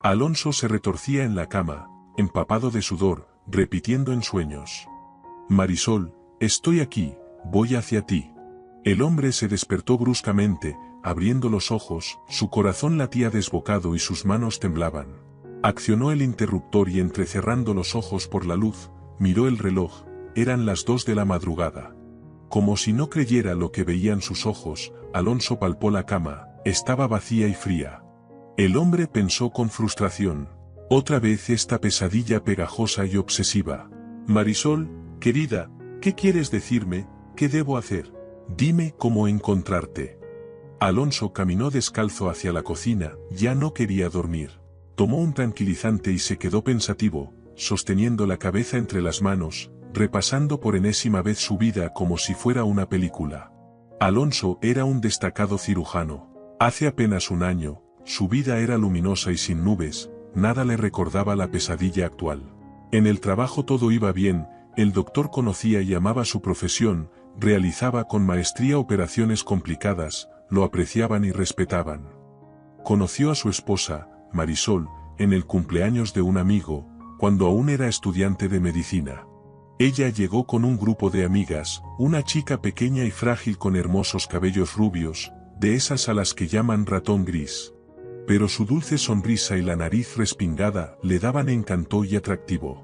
Alonso se retorcía en la cama, empapado de sudor, repitiendo en sueños: Marisol, estoy aquí, voy hacia ti. El hombre se despertó bruscamente, abriendo los ojos, su corazón latía desbocado y sus manos temblaban. Accionó el interruptor y entrecerrando los ojos por la luz, miró el reloj, eran las 2 de la madrugada. Como si no creyera lo que veían sus ojos, Alonso palpó la cama, estaba vacía y fría. El hombre pensó con frustración: otra vez esta pesadilla pegajosa y obsesiva. Marisol, querida, ¿qué quieres decirme? ¿Qué debo hacer? Dime cómo encontrarte. Alonso caminó descalzo hacia la cocina, ya no quería dormir. Tomó un tranquilizante y se quedó pensativo, sosteniendo la cabeza entre las manos, repasando por enésima vez su vida como si fuera una película. Alonso era un destacado cirujano. Hace apenas un año, su vida era luminosa y sin nubes, nada le recordaba la pesadilla actual. En el trabajo todo iba bien, el doctor conocía y amaba su profesión, realizaba con maestría operaciones complicadas, lo apreciaban y respetaban. Conoció a su esposa, Marisol, en el cumpleaños de un amigo, cuando aún era estudiante de medicina. Ella llegó con un grupo de amigas, una chica pequeña y frágil con hermosos cabellos rubios, de esas a las que llaman ratón gris. Pero su dulce sonrisa y la nariz respingada le daban encanto y atractivo.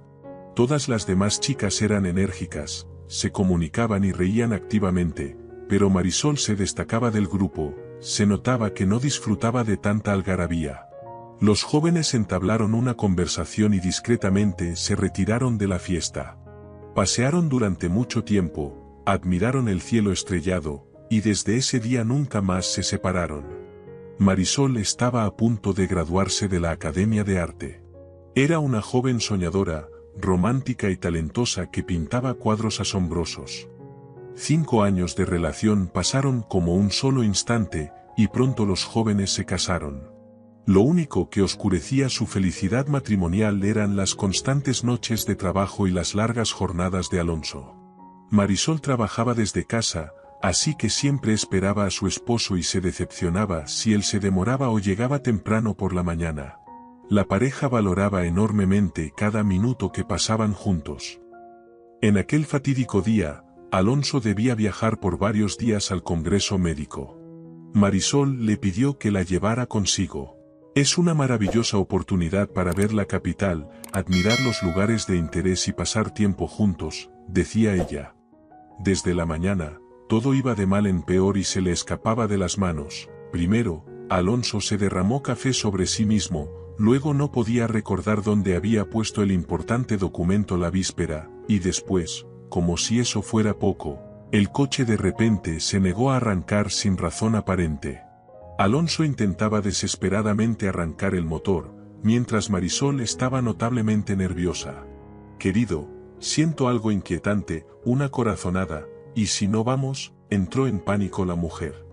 Todas las demás chicas eran enérgicas, se comunicaban y reían activamente, pero Marisol se destacaba del grupo, se notaba que no disfrutaba de tanta algarabía. Los jóvenes entablaron una conversación y discretamente se retiraron de la fiesta. Pasearon durante mucho tiempo, admiraron el cielo estrellado, y desde ese día nunca más se separaron. Marisol estaba a punto de graduarse de la Academia de Arte. Era una joven soñadora, romántica y talentosa que pintaba cuadros asombrosos. 5 años de relación pasaron como un solo instante, y pronto los jóvenes se casaron. Lo único que oscurecía su felicidad matrimonial eran las constantes noches de trabajo y las largas jornadas de Alonso. Marisol trabajaba desde casa, así que siempre esperaba a su esposo y se decepcionaba si él se demoraba o llegaba temprano por la mañana. La pareja valoraba enormemente cada minuto que pasaban juntos. En aquel fatídico día, Alonso debía viajar por varios días al Congreso Médico. Marisol le pidió que la llevara consigo. Es una maravillosa oportunidad para ver la capital, admirar los lugares de interés y pasar tiempo juntos, decía ella. Desde la mañana, todo iba de mal en peor y se le escapaba de las manos. Primero, Alonso se derramó café sobre sí mismo, luego no podía recordar dónde había puesto el importante documento la víspera, y después, como si eso fuera poco, el coche de repente se negó a arrancar sin razón aparente. Alonso intentaba desesperadamente arrancar el motor, mientras Marisol estaba notablemente nerviosa. Querido, siento algo inquietante, una corazonada, ¿y si no vamos? Entró en pánico la mujer.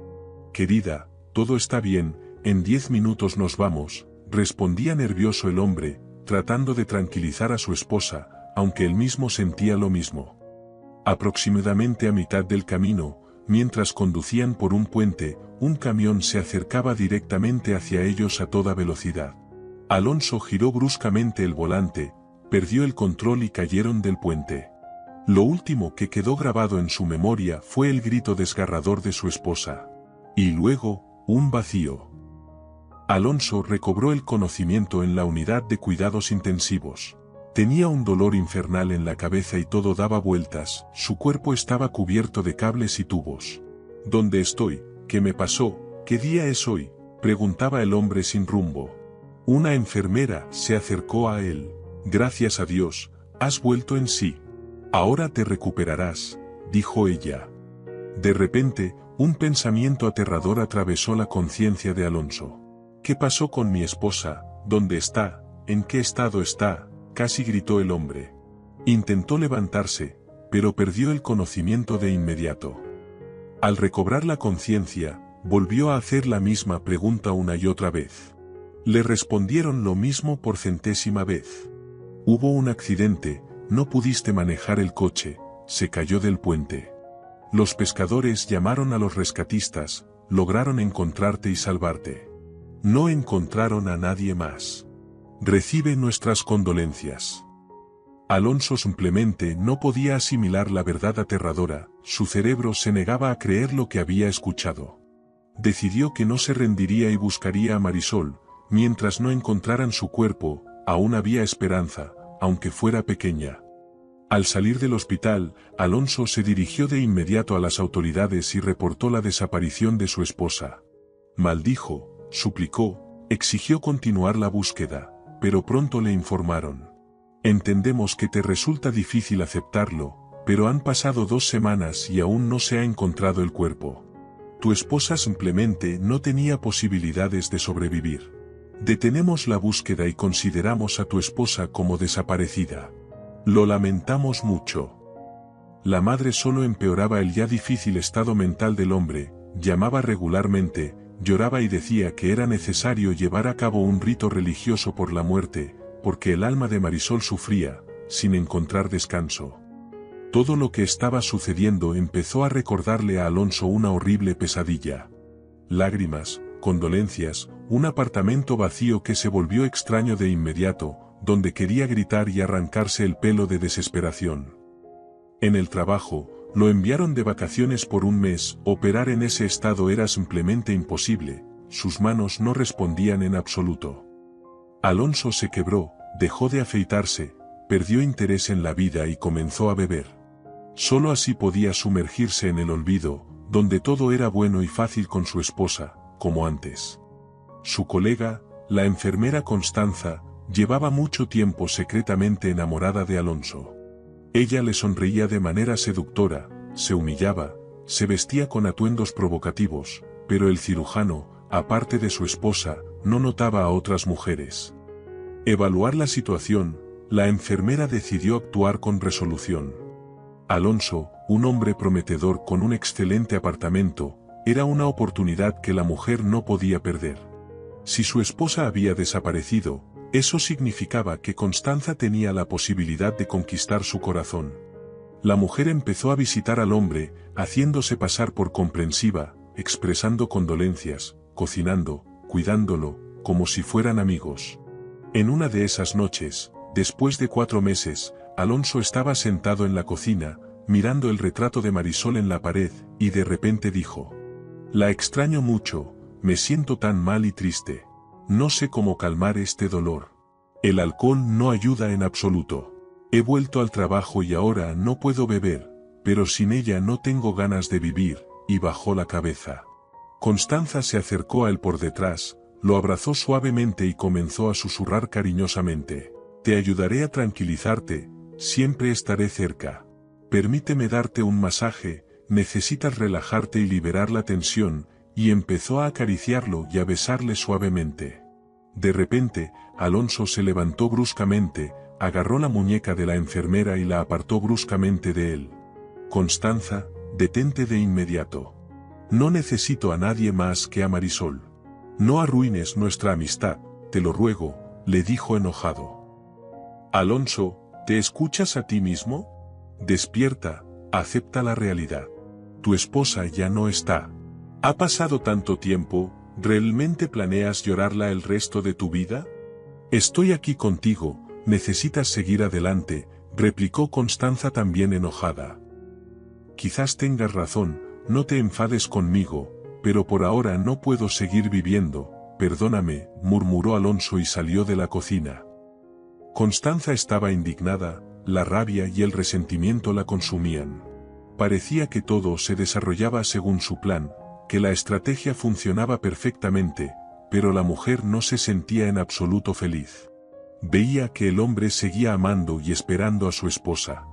Querida, todo está bien, en 10 minutos nos vamos, respondía nervioso el hombre, tratando de tranquilizar a su esposa, aunque él mismo sentía lo mismo. Aproximadamente a mitad del camino, mientras conducían por un puente, un camión se acercaba directamente hacia ellos a toda velocidad. Alonso giró bruscamente el volante, perdió el control y cayeron del puente. Lo último que quedó grabado en su memoria fue el grito desgarrador de su esposa. Y luego, un vacío. Alonso recobró el conocimiento en la unidad de cuidados intensivos. Tenía un dolor infernal en la cabeza y todo daba vueltas, su cuerpo estaba cubierto de cables y tubos. ¿Dónde estoy? ¿Qué me pasó? ¿Qué día es hoy?, preguntaba el hombre sin rumbo. Una enfermera se acercó a él. Gracias a Dios, has vuelto en sí. Ahora te recuperarás, dijo ella. De repente, un pensamiento aterrador atravesó la conciencia de Alonso. ¿Qué pasó con mi esposa? ¿Dónde está? ¿En qué estado está?, casi gritó el hombre. Intentó levantarse, pero perdió el conocimiento de inmediato. Al recobrar la conciencia, volvió a hacer la misma pregunta una y otra vez. Le respondieron lo mismo por 100ª vez. Hubo un accidente, no pudiste manejar el coche, se cayó del puente. Los pescadores llamaron a los rescatistas, lograron encontrarte y salvarte. No encontraron a nadie más. Recibe nuestras condolencias. Alonso simplemente no podía asimilar la verdad aterradora, su cerebro se negaba a creer lo que había escuchado. Decidió que no se rendiría y buscaría a Marisol, mientras no encontraran su cuerpo, aún había esperanza, aunque fuera pequeña. Al salir del hospital, Alonso se dirigió de inmediato a las autoridades y reportó la desaparición de su esposa. Maldijo, suplicó, exigió continuar la búsqueda, pero pronto le informaron. Entendemos que te resulta difícil aceptarlo, pero han pasado 2 semanas y aún no se ha encontrado el cuerpo. Tu esposa simplemente no tenía posibilidades de sobrevivir. Detenemos la búsqueda y consideramos a tu esposa como desaparecida. Lo lamentamos mucho. La madre solo empeoraba el ya difícil estado mental del hombre, llamaba regularmente, lloraba y decía que era necesario llevar a cabo un rito religioso por la muerte, porque el alma de Marisol sufría, sin encontrar descanso. Todo lo que estaba sucediendo empezó a recordarle a Alonso una horrible pesadilla. Lágrimas, condolencias, un apartamento vacío que se volvió extraño de inmediato, donde quería gritar y arrancarse el pelo de desesperación. En el trabajo, lo enviaron de vacaciones por 1 mes, operar en ese estado era simplemente imposible, sus manos no respondían en absoluto. Alonso se quebró, dejó de afeitarse, perdió interés en la vida y comenzó a beber. Solo así podía sumergirse en el olvido, donde todo era bueno y fácil con su esposa, como antes. Su colega, la enfermera Constanza, llevaba mucho tiempo secretamente enamorada de Alonso. Ella le sonreía de manera seductora, se humillaba, se vestía con atuendos provocativos, pero el cirujano, aparte de su esposa, no notaba a otras mujeres. Evaluar la situación, la enfermera decidió actuar con resolución. Alonso, un hombre prometedor con un excelente apartamento, era una oportunidad que la mujer no podía perder. Si su esposa había desaparecido, eso significaba que Constanza tenía la posibilidad de conquistar su corazón. La mujer empezó a visitar al hombre, haciéndose pasar por comprensiva, expresando condolencias, cocinando, cuidándolo, como si fueran amigos. En una de esas noches, después de 4 meses, Alonso estaba sentado en la cocina, mirando el retrato de Marisol en la pared, y de repente dijo: «La extraño mucho, me siento tan mal y triste. No sé cómo calmar este dolor. El alcohol no ayuda en absoluto. He vuelto al trabajo y ahora no puedo beber, pero sin ella no tengo ganas de vivir», y bajó la cabeza. Constanza se acercó a él por detrás, lo abrazó suavemente y comenzó a susurrar cariñosamente: «Te ayudaré a tranquilizarte, siempre estaré cerca. Permíteme darte un masaje, necesitas relajarte y liberar la tensión», y empezó a acariciarlo y a besarle suavemente. De repente, Alonso se levantó bruscamente, agarró la muñeca de la enfermera y la apartó bruscamente de él. «Constanza, detente de inmediato. No necesito a nadie más que a Marisol. No arruines nuestra amistad, te lo ruego», le dijo enojado. «Alonso, ¿te escuchas a ti mismo? Despierta, acepta la realidad. Tu esposa ya no está. ¿Ha pasado tanto tiempo? ¿Realmente planeas llorarla el resto de tu vida? Estoy aquí contigo, necesitas seguir adelante», replicó Constanza también enojada. «Quizás tengas razón, no te enfades conmigo, pero por ahora no puedo seguir viviendo, perdóname», murmuró Alonso y salió de la cocina. Constanza estaba indignada, la rabia y el resentimiento la consumían. Parecía que todo se desarrollaba según su plan, que la estrategia funcionaba perfectamente, pero la mujer no se sentía en absoluto feliz. Veía que el hombre seguía amando y esperando a su esposa.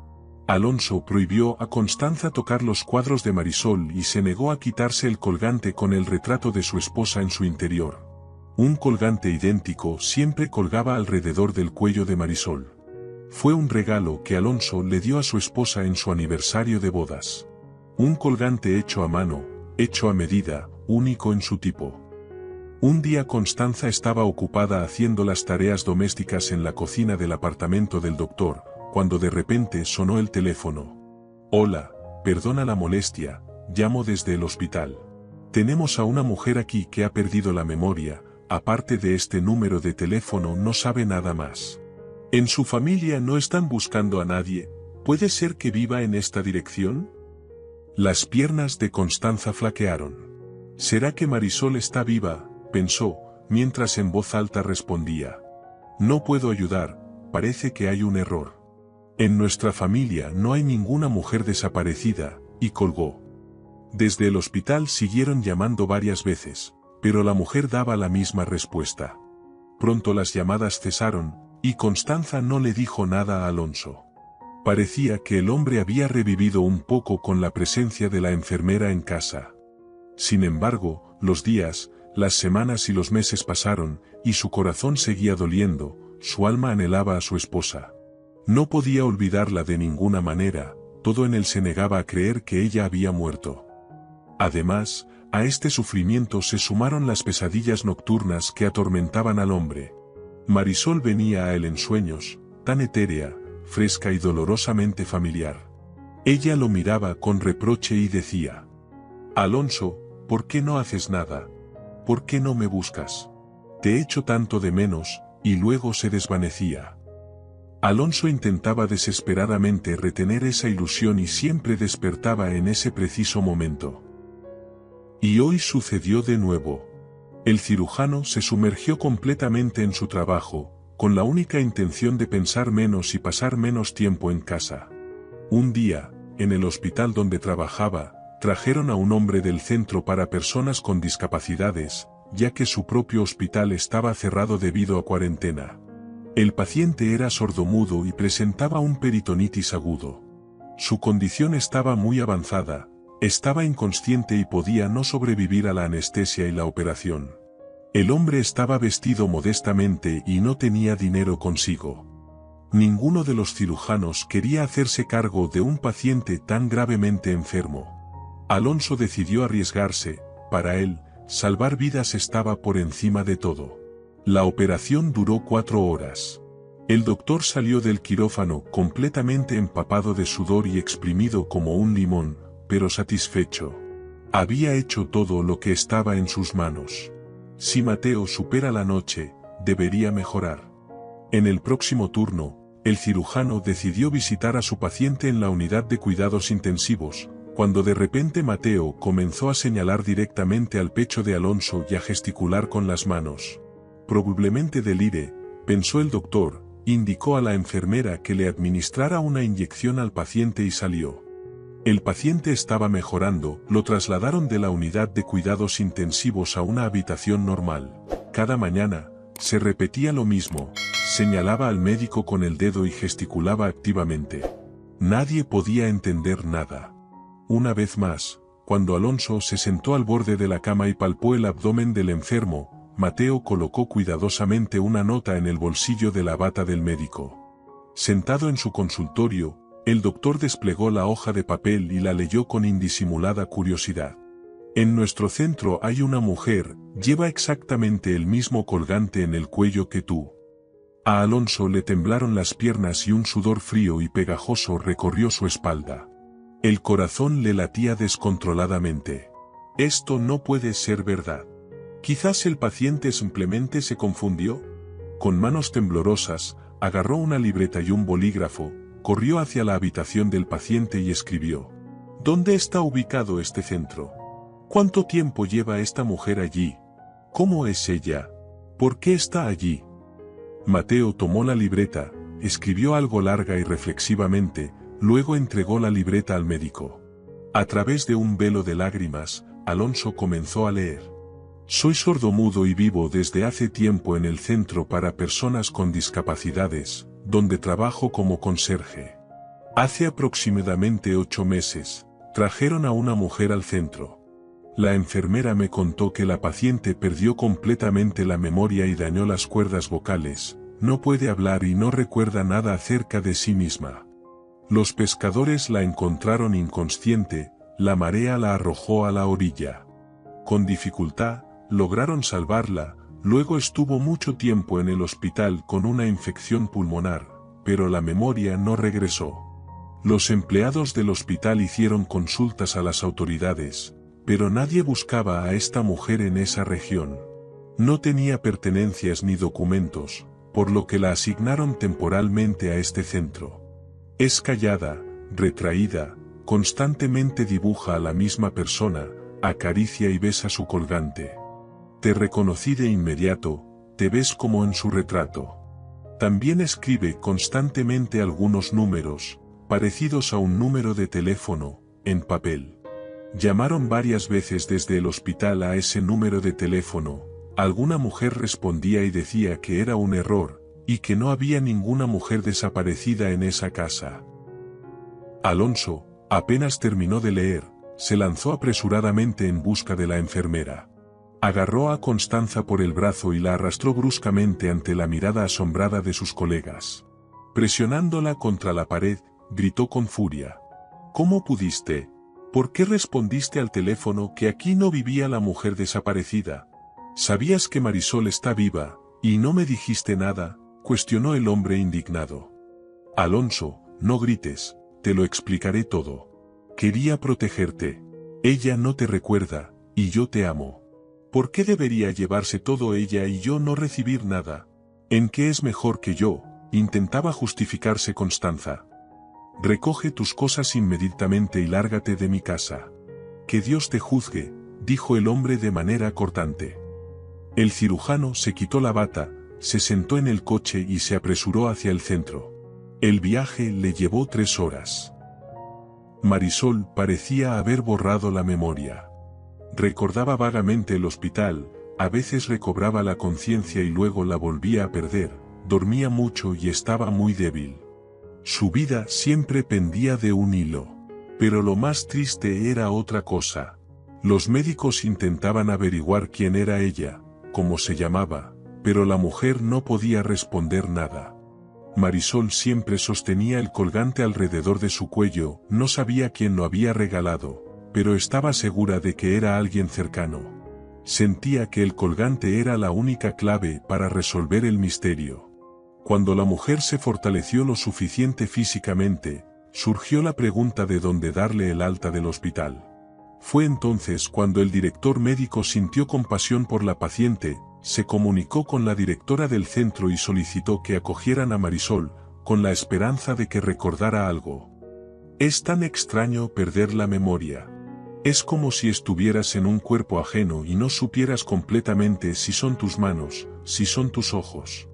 Alonso prohibió a Constanza tocar los cuadros de Marisol y se negó a quitarse el colgante con el retrato de su esposa en su interior. Un colgante idéntico siempre colgaba alrededor del cuello de Marisol. Fue un regalo que Alonso le dio a su esposa en su aniversario de bodas. Un colgante hecho a mano, hecho a medida, único en su tipo. Un día Constanza estaba ocupada haciendo las tareas domésticas en la cocina del apartamento del doctor, cuando de repente sonó el teléfono. «Hola, perdona la molestia, llamo desde el hospital. Tenemos a una mujer aquí que ha perdido la memoria, aparte de este número de teléfono no sabe nada más. En su familia no están buscando a nadie, ¿puede ser que viva en esta dirección? Las piernas de Constanza flaquearon. ¿Será que Marisol está viva?, pensó, mientras en voz alta respondía. No puedo ayudar, parece que hay un error. En nuestra familia no hay ninguna mujer desaparecida, y colgó. Desde el hospital siguieron llamando varias veces, pero la mujer daba la misma respuesta. Pronto las llamadas cesaron, y Constanza no le dijo nada a Alonso. Parecía que el hombre había revivido un poco con la presencia de la enfermera en casa. Sin embargo, los días, las semanas y los meses pasaron, y su corazón seguía doliendo, su alma anhelaba a su esposa. No podía olvidarla de ninguna manera, todo en él se negaba a creer que ella había muerto. Además, a este sufrimiento se sumaron las pesadillas nocturnas que atormentaban al hombre. Marisol venía a él en sueños, tan etérea, fresca y dolorosamente familiar. Ella lo miraba con reproche y decía: Alonso, ¿por qué no haces nada? ¿Por qué no me buscas? Te echo tanto de menos, y luego se desvanecía. Alonso intentaba desesperadamente retener esa ilusión y siempre despertaba en ese preciso momento. Y hoy sucedió de nuevo. El cirujano se sumergió completamente en su trabajo, con la única intención de pensar menos y pasar menos tiempo en casa. Un día, en el hospital donde trabajaba, trajeron a un hombre del centro para personas con discapacidades, ya que su propio hospital estaba cerrado debido a cuarentena. El paciente era sordomudo y presentaba un peritonitis agudo. Su condición estaba muy avanzada, estaba inconsciente y podía no sobrevivir a la anestesia y la operación. El hombre estaba vestido modestamente y no tenía dinero consigo. Ninguno de los cirujanos quería hacerse cargo de un paciente tan gravemente enfermo. Alonso decidió arriesgarse, para él, salvar vidas estaba por encima de todo. La operación duró 4 horas. El doctor salió del quirófano completamente empapado de sudor y exprimido como un limón, pero satisfecho. Había hecho todo lo que estaba en sus manos. Si Mateo supera la noche, debería mejorar. En el próximo turno, el cirujano decidió visitar a su paciente en la unidad de cuidados intensivos, cuando de repente Mateo comenzó a señalar directamente al pecho de Alonso y a gesticular con las manos. Probablemente delire, pensó el doctor, indicó a la enfermera que le administrara una inyección al paciente y salió. El paciente estaba mejorando, lo trasladaron de la unidad de cuidados intensivos a una habitación normal. Cada mañana, se repetía lo mismo, señalaba al médico con el dedo y gesticulaba activamente. Nadie podía entender nada. Una vez más, cuando Alonso se sentó al borde de la cama y palpó el abdomen del enfermo, Mateo colocó cuidadosamente una nota en el bolsillo de la bata del médico. Sentado en su consultorio, el doctor desplegó la hoja de papel y la leyó con indisimulada curiosidad. En nuestro centro hay una mujer, lleva exactamente el mismo colgante en el cuello que tú. A Alonso le temblaron las piernas y un sudor frío y pegajoso recorrió su espalda. El corazón le latía descontroladamente. Esto no puede ser verdad. Quizás el paciente simplemente se confundió. Con manos temblorosas, agarró una libreta y un bolígrafo, corrió hacia la habitación del paciente y escribió: ¿Dónde está ubicado este centro? ¿Cuánto tiempo lleva esta mujer allí? ¿Cómo es ella? ¿Por qué está allí? Mateo tomó la libreta, escribió algo larga y reflexivamente, luego entregó la libreta al médico. A través de un velo de lágrimas, Alonso comenzó a leer. Soy sordomudo y vivo desde hace tiempo en el centro para personas con discapacidades, donde trabajo como conserje. Hace aproximadamente 8 meses, trajeron a una mujer al centro. La enfermera me contó que la paciente perdió completamente la memoria y dañó las cuerdas vocales, no puede hablar y no recuerda nada acerca de sí misma. Los pescadores la encontraron inconsciente, la marea la arrojó a la orilla. Con dificultad, lograron salvarla, luego estuvo mucho tiempo en el hospital con una infección pulmonar, pero la memoria no regresó. Los empleados del hospital hicieron consultas a las autoridades, pero nadie buscaba a esta mujer en esa región. No tenía pertenencias ni documentos, por lo que la asignaron temporalmente a este centro. Es callada, retraída, constantemente dibuja a la misma persona, acaricia y besa su colgante. Te reconocí de inmediato, te ves como en su retrato. También escribe constantemente algunos números, parecidos a un número de teléfono, en papel. Llamaron varias veces desde el hospital a ese número de teléfono, alguna mujer respondía y decía que era un error, y que no había ninguna mujer desaparecida en esa casa. Alonso, apenas terminó de leer, se lanzó apresuradamente en busca de la enfermera. Agarró a Constanza por el brazo y la arrastró bruscamente ante la mirada asombrada de sus colegas. Presionándola contra la pared, gritó con furia. ¿Cómo pudiste? ¿Por qué respondiste al teléfono que aquí no vivía la mujer desaparecida? ¿Sabías que Marisol está viva, y no me dijiste nada?, cuestionó el hombre indignado. Alonso, no grites, te lo explicaré todo. Quería protegerte. Ella no te recuerda, y yo te amo. ¿Por qué debería llevarse todo ella y yo no recibir nada? ¿En qué es mejor que yo?, intentaba justificarse Constanza. Recoge tus cosas inmediatamente y lárgate de mi casa. Que Dios te juzgue, dijo el hombre de manera cortante. El cirujano se quitó la bata, se sentó en el coche y se apresuró hacia el centro. El viaje le llevó 3 horas. Marisol parecía haber borrado la memoria. Recordaba vagamente el hospital, a veces recobraba la conciencia y luego la volvía a perder, dormía mucho y estaba muy débil. Su vida siempre pendía de un hilo. Pero lo más triste era otra cosa. Los médicos intentaban averiguar quién era ella, cómo se llamaba, pero la mujer no podía responder nada. Marisol siempre sostenía el colgante alrededor de su cuello, no sabía quién lo había regalado, pero estaba segura de que era alguien cercano. Sentía que el colgante era la única clave para resolver el misterio. Cuando la mujer se fortaleció lo suficiente físicamente, surgió la pregunta de dónde darle el alta del hospital. Fue entonces cuando el director médico sintió compasión por la paciente, se comunicó con la directora del centro y solicitó que acogieran a Marisol, con la esperanza de que recordara algo. Es tan extraño perder la memoria. Es como si estuvieras en un cuerpo ajeno y no supieras completamente si son tus manos, si son tus ojos.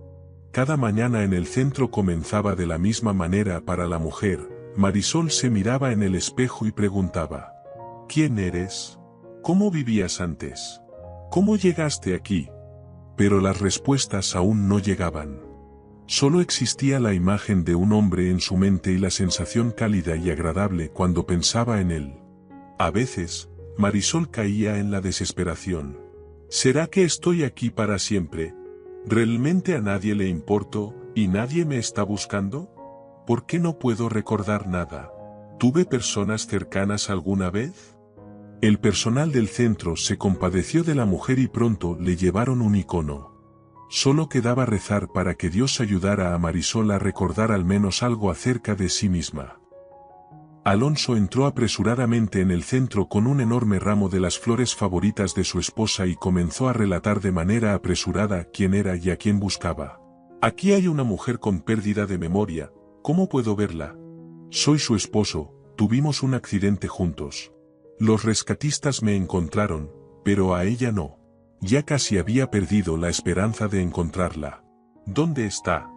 Cada mañana en el centro comenzaba de la misma manera para la mujer. Marisol se miraba en el espejo y preguntaba: ¿quién eres? ¿Cómo vivías antes? ¿Cómo llegaste aquí? Pero las respuestas aún no llegaban. Solo existía la imagen de un hombre en su mente y la sensación cálida y agradable cuando pensaba en él. A veces, Marisol caía en la desesperación. ¿Será que estoy aquí para siempre? ¿Realmente a nadie le importo, y nadie me está buscando? ¿Por qué no puedo recordar nada? ¿Tuve personas cercanas alguna vez? El personal del centro se compadeció de la mujer y pronto le llevaron un icono. Solo quedaba rezar para que Dios ayudara a Marisol a recordar al menos algo acerca de sí misma. Alonso entró apresuradamente en el centro con un enorme ramo de las flores favoritas de su esposa y comenzó a relatar de manera apresurada quién era y a quién buscaba. Aquí hay una mujer con pérdida de memoria, ¿cómo puedo verla? Soy su esposo, tuvimos un accidente juntos. Los rescatistas me encontraron, pero a ella no. Ya casi había perdido la esperanza de encontrarla. ¿Dónde está?,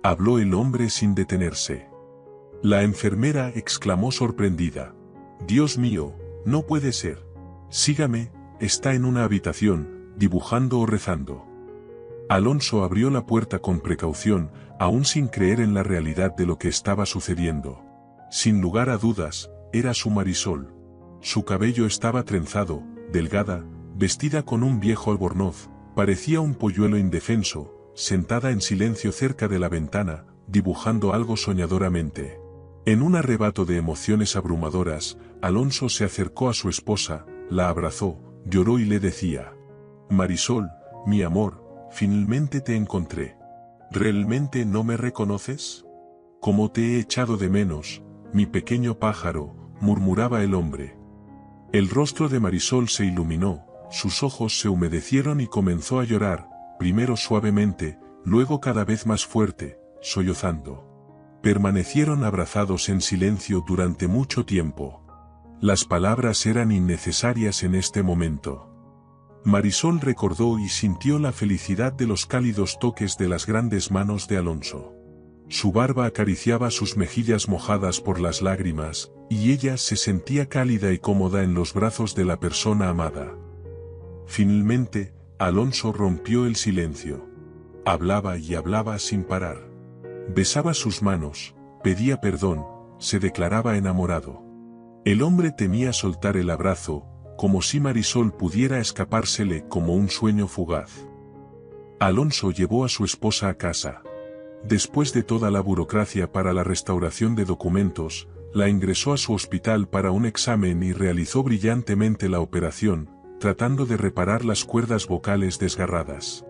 habló el hombre sin detenerse. La enfermera exclamó sorprendida. Dios mío, no puede ser. Sígame, está en una habitación, dibujando o rezando. Alonso abrió la puerta con precaución, aún sin creer en la realidad de lo que estaba sucediendo. Sin lugar a dudas, era su Marisol. Su cabello estaba trenzado, delgada, vestida con un viejo albornoz, parecía un polluelo indefenso, sentada en silencio cerca de la ventana, dibujando algo soñadoramente. En un arrebato de emociones abrumadoras, Alonso se acercó a su esposa, la abrazó, lloró y le decía: Marisol, mi amor, finalmente te encontré. ¿Realmente no me reconoces? ¿Cómo te he echado de menos, mi pequeño pájaro?, murmuraba el hombre. El rostro de Marisol se iluminó, sus ojos se humedecieron y comenzó a llorar, primero suavemente, luego cada vez más fuerte, sollozando. Permanecieron abrazados en silencio durante mucho tiempo. Las palabras eran innecesarias en este momento. Marisol recordó y sintió la felicidad de los cálidos toques de las grandes manos de Alonso. Su barba acariciaba sus mejillas mojadas por las lágrimas, y ella se sentía cálida y cómoda en los brazos de la persona amada. Finalmente, Alonso rompió el silencio. Hablaba y hablaba sin parar. Besaba sus manos, pedía perdón, se declaraba enamorado. El hombre temía soltar el abrazo, como si Marisol pudiera escapársele como un sueño fugaz. Alonso llevó a su esposa a casa. Después de toda la burocracia para la restauración de documentos, la ingresó a su hospital para un examen y realizó brillantemente la operación, tratando de reparar las cuerdas vocales desgarradas.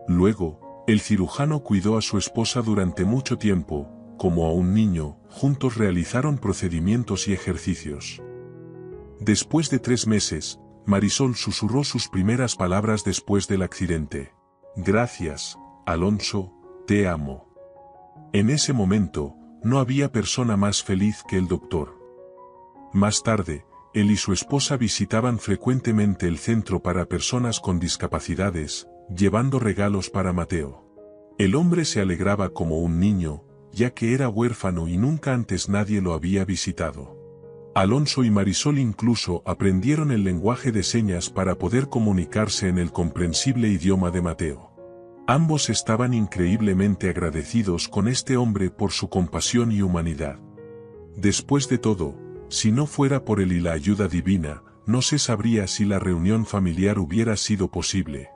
Luego, el cirujano cuidó a su esposa durante mucho tiempo, como a un niño, juntos realizaron procedimientos y ejercicios. Después de 3 meses, Marisol susurró sus primeras palabras después del accidente. Gracias, Alonso, te amo. En ese momento, no había persona más feliz que el doctor. Más tarde, él y su esposa visitaban frecuentemente el centro para personas con discapacidades, llevando regalos para Mateo. El hombre se alegraba como un niño, ya que era huérfano y nunca antes nadie lo había visitado. Alonso y Marisol incluso aprendieron el lenguaje de señas para poder comunicarse en el comprensible idioma de Mateo. Ambos estaban increíblemente agradecidos con este hombre por su compasión y humanidad. Después de todo, si no fuera por él y la ayuda divina, no se sabría si la reunión familiar hubiera sido posible.